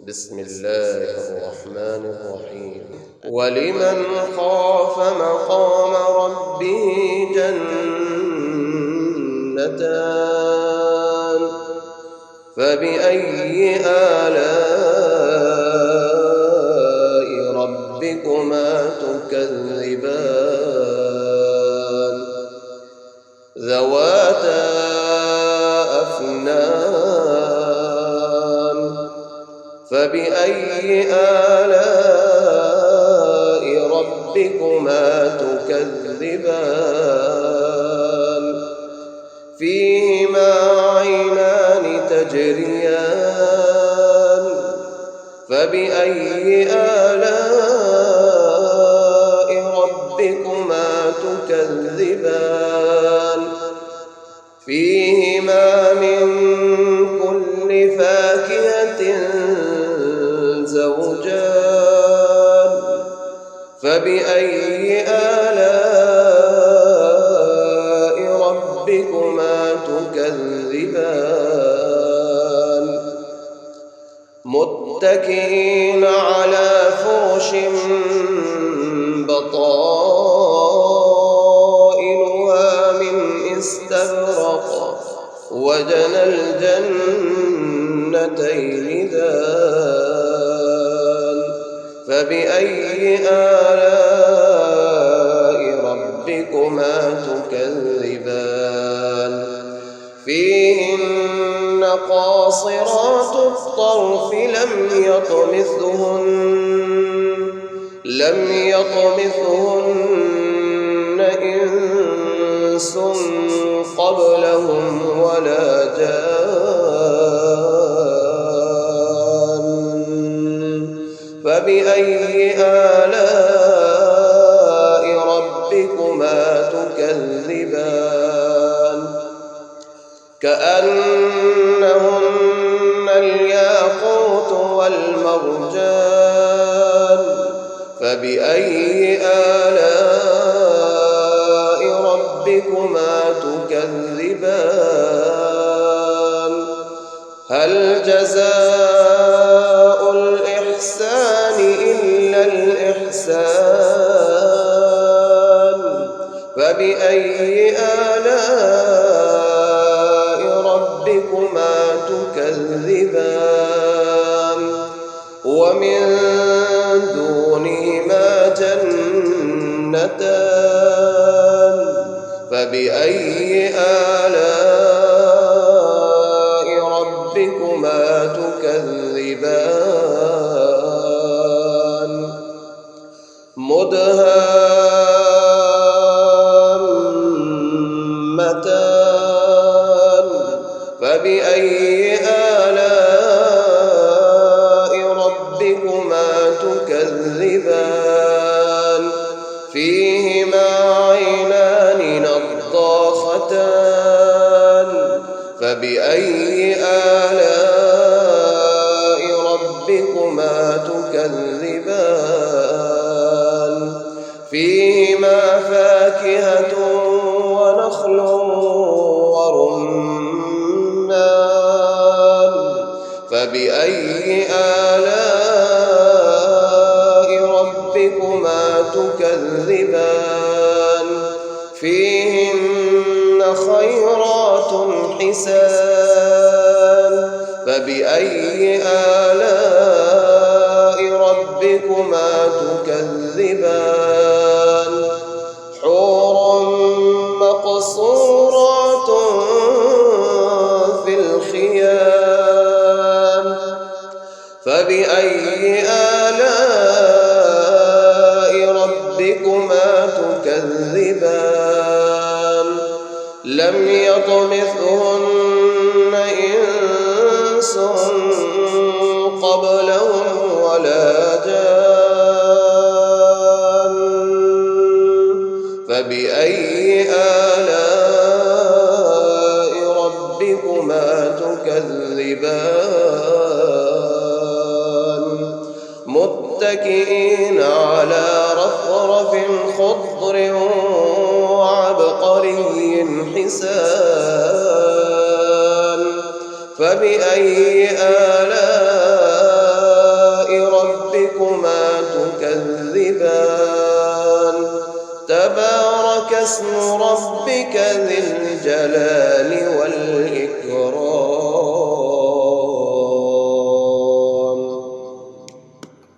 بسم الله الرحمن الرحيم. ولمن خاف مقام ربه جنتان فبأي آلاء ربكما تكذبان ذواتا أفنان فبأي آلاء ربكما تكذبان فيهما عينان تجريان فبأي آلاء ربكما تكذبان فيهما من كل فاكهة زوجان فبأي آلاء ربكما تكذبان متكئين على فرش بطائنها من استبرق وجنى الجنتين دان فبأي آلاء ربكما تكذبان فيهن قاصرات الطرف لم يطمثهن إنس قبلهم ولا جان فبأي آلاء ربكما تكذبان كأنهن الياقوت والمرجان فبأي آلاء ربكما تكذبان هل جزاء الإحسان إلا الإحسان فبأي آلاء ربكما تكذبان ومن دونهما جنتان فبأي آلاء ربكما تكذبان مدهامتان فبأي آلاء ربكما تكذبان فيهما عينان نضاختان فبأي آلاء ربكما تكذبان فيهما فاكهة ونخل ورمان فبأي آلاء ربكما تكذبان فيهن خيرات حسان فبأي آلاء ربكما تكذبان حور مقصورات في الخيام فبأي آلاء ربكما تكذبان لم يطمثهن إنس قبلهم ولا جان فبأي آلاء ربكما تكذبان متكئين على رفرف خضر وعبقري حسان فبأي آلاء تكذبان تبارك اسم ربك ذي الجلال والإكرام